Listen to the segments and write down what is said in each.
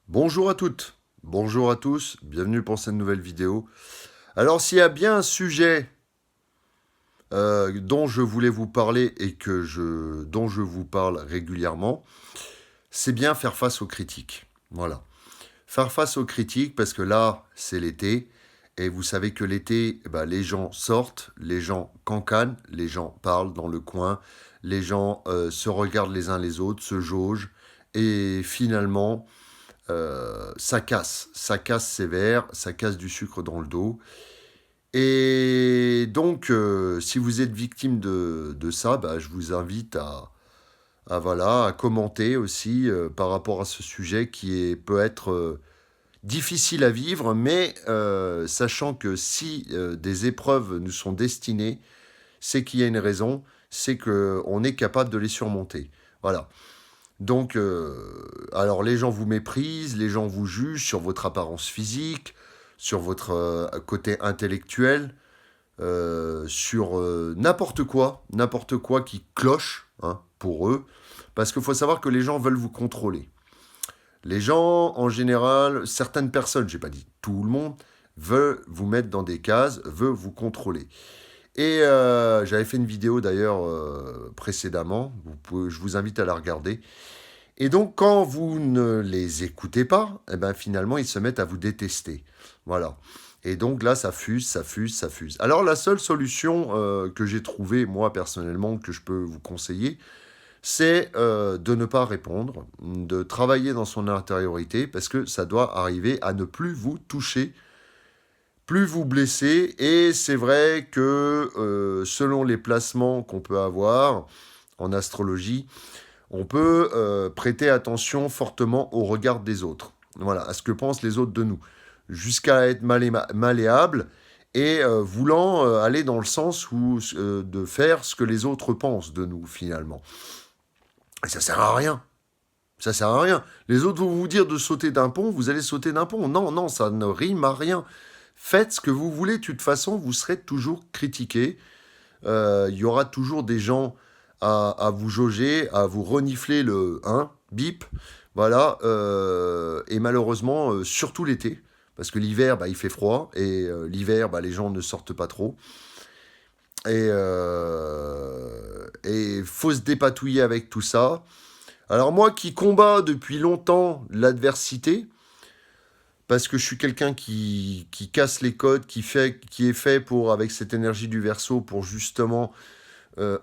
Bonjour à toutes, bonjour à tous, bienvenue pour cette nouvelle vidéo. Alors s'il y a bien un sujet dont je voulais vous parler et dont je vous parle régulièrement, c'est bien faire face aux critiques. Voilà. Faire face aux critiques parce que là, c'est l'été. Et vous savez que l'été, les gens sortent, les gens cancanent, les gens parlent dans le coin, les gens se regardent les uns les autres, se jaugent. Et finalement, ça casse sévère, ça casse du sucre dans le dos. Et donc, si vous êtes victime de ça, je vous invite voilà, à commenter aussi par rapport à ce sujet peut être difficile à vivre, mais sachant que si des épreuves nous sont destinées, c'est qu'il y a une raison, c'est qu'on est capable de les surmonter. Voilà. Donc, alors les gens vous méprisent, les gens vous jugent sur votre apparence physique, sur votre côté intellectuel, sur n'importe quoi qui cloche hein, pour eux, parce qu'il faut savoir que les gens veulent vous contrôler. Les gens, en général, certaines personnes, j'ai pas dit tout le monde, veulent vous mettre dans des cases, veulent vous contrôler. Et j'avais fait une vidéo d'ailleurs précédemment, je vous invite à la regarder. Et donc, quand vous ne les écoutez pas, eh ben, finalement, ils se mettent à vous détester. Voilà. Et donc là, ça fuse, ça fuse, ça fuse. Alors, la seule solution que j'ai trouvée, moi, personnellement, que je peux vous conseiller, c'est de ne pas répondre, de travailler dans son intériorité, parce que ça doit arriver à ne plus vous toucher, plus vous blesser. Et c'est vrai que selon les placements qu'on peut avoir en astrologie, on peut prêter attention fortement au regard des autres. Voilà, à ce que pensent les autres de nous. Jusqu'à être malléable et voulant aller dans le sens de faire ce que les autres pensent de nous, finalement. Et ça sert à rien. Ça sert à rien. Les autres vont vous dire de sauter d'un pont, vous allez sauter d'un pont. Non, non, ça ne rime à rien. Faites ce que vous voulez, de toute façon, vous serez toujours critiqué. Il y aura toujours des gens à vous jauger, à vous renifler le bip. Voilà. Et malheureusement, surtout l'été. Parce que l'hiver, il fait froid. Et l'hiver, les gens ne sortent pas trop. Et faut se dépatouiller avec tout ça. Alors moi qui combats depuis longtemps l'adversité, parce que je suis quelqu'un qui casse les codes, qui est fait pour, avec cette énergie du Verseau, pour justement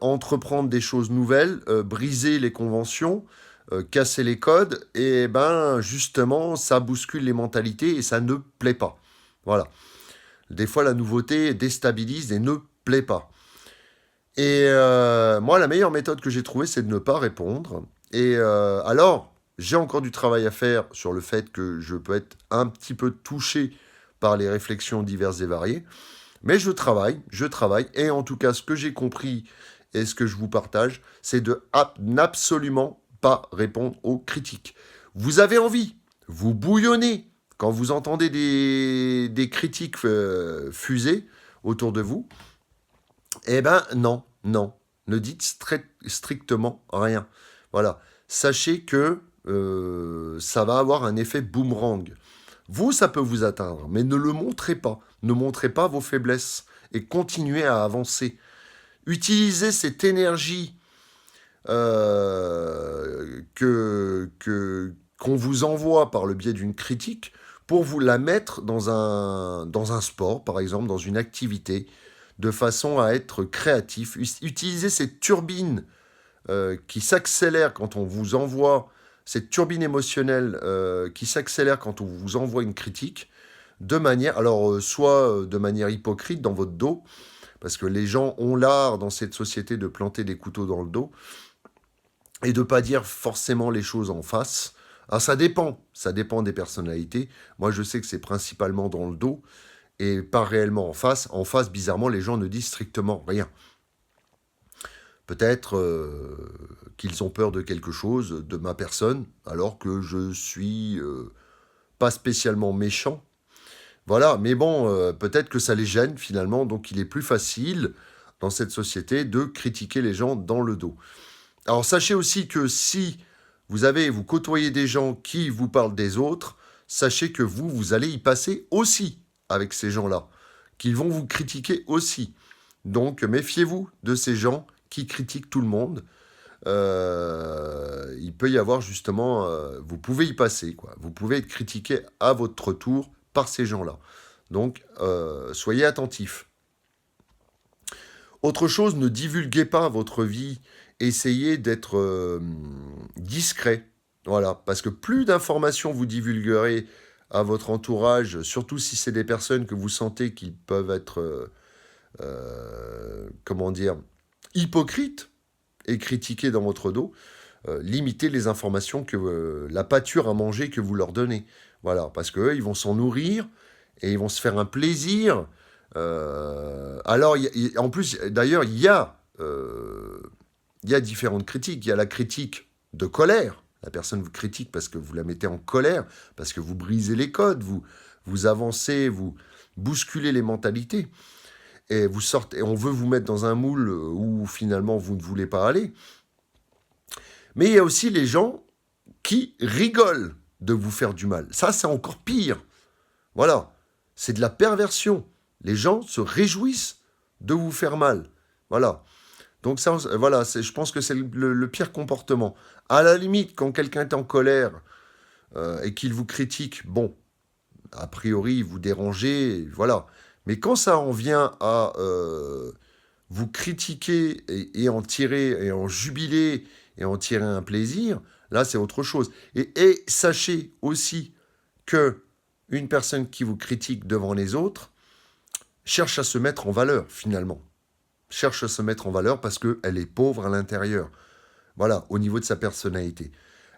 entreprendre des choses nouvelles, briser les conventions, casser les codes, et ben justement ça bouscule les mentalités et ça ne plaît pas. Voilà. Des fois la nouveauté déstabilise et ne plaît pas. Et moi la meilleure méthode que j'ai trouvée c'est de ne pas répondre. Et alors j'ai encore du travail à faire sur le fait que je peux être un petit peu touché par les réflexions diverses et variées. Mais je travaille, et en tout cas, ce que j'ai compris et ce que je vous partage, c'est de n'absolument pas répondre aux critiques. Vous avez envie, vous bouillonnez quand vous entendez des critiques fusées autour de vous. Eh ben non, non, ne dites strictement rien. Voilà, sachez que ça va avoir un effet boomerang. Vous, ça peut vous atteindre, mais ne le montrez pas. Ne montrez pas vos faiblesses et continuez à avancer. Utilisez cette énergie qu'on vous envoie par le biais d'une critique pour vous la mettre dans un sport, par exemple, dans une activité, de façon à être créatif. Utilisez cette turbine qui s'accélère quand on vous envoie, cette turbine émotionnelle qui s'accélère quand on vous envoie une critique, de manière, alors soit de manière hypocrite dans votre dos, parce que les gens ont l'art dans cette société de planter des couteaux dans le dos, et de pas dire forcément les choses en face. Alors ça dépend des personnalités. Moi je sais que c'est principalement dans le dos, et pas réellement en face. En face, bizarrement, les gens ne disent strictement rien. Peut-être qu'ils ont peur de quelque chose, de ma personne, alors que je suis pas spécialement méchant. Voilà, mais bon, peut-être que ça les gêne finalement, donc il est plus facile dans cette société de critiquer les gens dans le dos. Alors sachez aussi que si vous côtoyez des gens qui vous parlent des autres, sachez que vous allez y passer aussi avec ces gens-là, qu'ils vont vous critiquer aussi. Donc, méfiez-vous de ces gens qui critiquent tout le monde. Il peut y avoir justement, vous pouvez y passer, quoi. Vous pouvez être critiqué à votre tour par ces gens-là. Donc, soyez attentifs. Autre chose, ne divulguez pas votre vie. Essayez d'être discret. Voilà, parce que plus d'informations vous divulguerez à votre entourage, surtout si c'est des personnes que vous sentez qui peuvent être, comment dire, hypocrites et critiquer dans votre dos, limitez les informations que la pâture à manger que vous leur donnez. Voilà, parce qu'eux, ils vont s'en nourrir et ils vont se faire un plaisir. Alors, en plus, d'ailleurs, il y a différentes critiques. Il y a la critique de colère. La personne vous critique parce que vous la mettez en colère, parce que vous brisez les codes, vous avancez, vous bousculez les mentalités. Et vous sortez, et on veut vous mettre dans un moule où finalement vous ne voulez pas aller. Mais il y a aussi les gens qui rigolent de vous faire du mal. Ça, c'est encore pire. Voilà, c'est de la perversion. Les gens se réjouissent de vous faire mal. Voilà. Donc ça, voilà, je pense que c'est le pire comportement. À la limite, quand quelqu'un est en colère et qu'il vous critique, bon, a priori, vous dérangez, voilà. Mais quand ça en vient à vous critiquer et en tirer, et en jubiler, et en tirer un plaisir, là, c'est autre chose. Et sachez aussi que une personne qui vous critique devant les autres cherche à se mettre en valeur, finalement. Cherche à se mettre en valeur parce qu'elle est pauvre à l'intérieur. Voilà, au niveau de sa personnalité.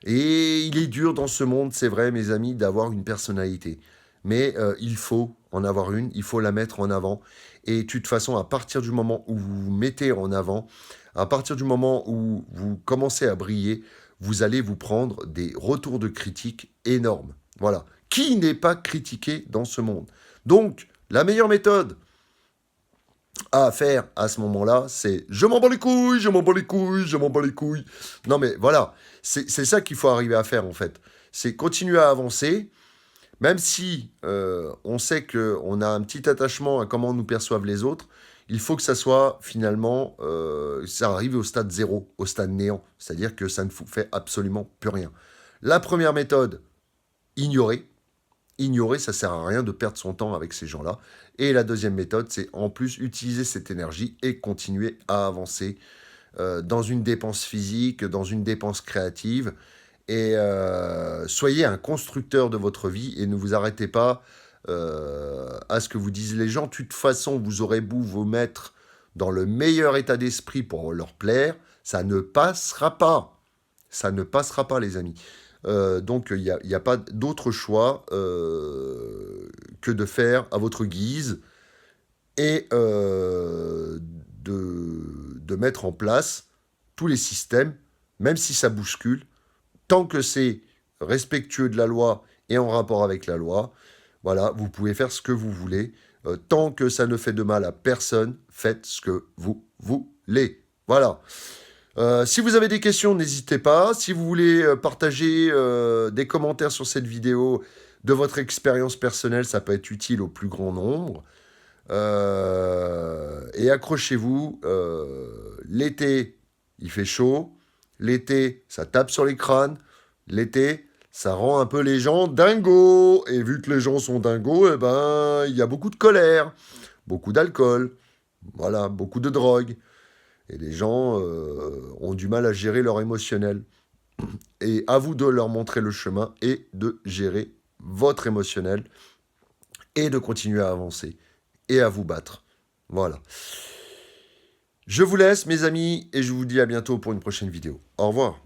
Et il est dur dans ce monde, c'est vrai, mes amis, d'avoir une personnalité. Mais il faut en avoir une, il faut la mettre en avant. Et de toute façon, à partir du moment où vous vous mettez en avant, à partir du moment où vous commencez à briller, vous allez vous prendre des retours de critique énormes. Voilà. Qui n'est pas critiqué dans ce monde? Donc, la meilleure méthode à faire à ce moment-là, c'est je m'en bats les couilles, je m'en bats les couilles, je m'en bats les couilles. Non mais voilà, c'est ça qu'il faut arriver à faire en fait. C'est continuer à avancer, même si on sait qu'on a un petit attachement à comment nous perçoivent les autres, il faut que ça soit finalement, ça arrive au stade zéro, au stade néant. C'est-à-dire que ça ne vous fait absolument plus rien. La première méthode, ignorer. Ignorer, ça sert à rien de perdre son temps avec ces gens-là. Et la deuxième méthode, c'est en plus utiliser cette énergie et continuer à avancer dans une dépense physique, dans une dépense créative. Et soyez un constructeur de votre vie et ne vous arrêtez pas à ce que vous disent les gens. De toute façon, vous aurez beau vous mettre dans le meilleur état d'esprit pour leur plaire, ça ne passera pas. Ça ne passera pas, les amis. Donc, il n'y a pas d'autre choix que de faire à votre guise et de mettre en place tous les systèmes, même si ça bouscule, tant que c'est respectueux de la loi et en rapport avec la loi, voilà, vous pouvez faire ce que vous voulez. Tant que ça ne fait de mal à personne, faites ce que vous voulez. Voilà. Si vous avez des questions, n'hésitez pas. Si vous voulez partager des commentaires sur cette vidéo de votre expérience personnelle, ça peut être utile au plus grand nombre. Et accrochez-vous, l'été, il fait chaud. L'été, ça tape sur les crânes. L'été, ça rend un peu les gens dingos. Et vu que les gens sont dingos, eh ben, il y a beaucoup de colère, beaucoup d'alcool, voilà, beaucoup de drogue. Et les gens ont du mal à gérer leur émotionnel. Et à vous de leur montrer le chemin et de gérer votre émotionnel et de continuer à avancer et à vous battre. Voilà. Je vous laisse, mes amis, et je vous dis à bientôt pour une prochaine vidéo. Au revoir.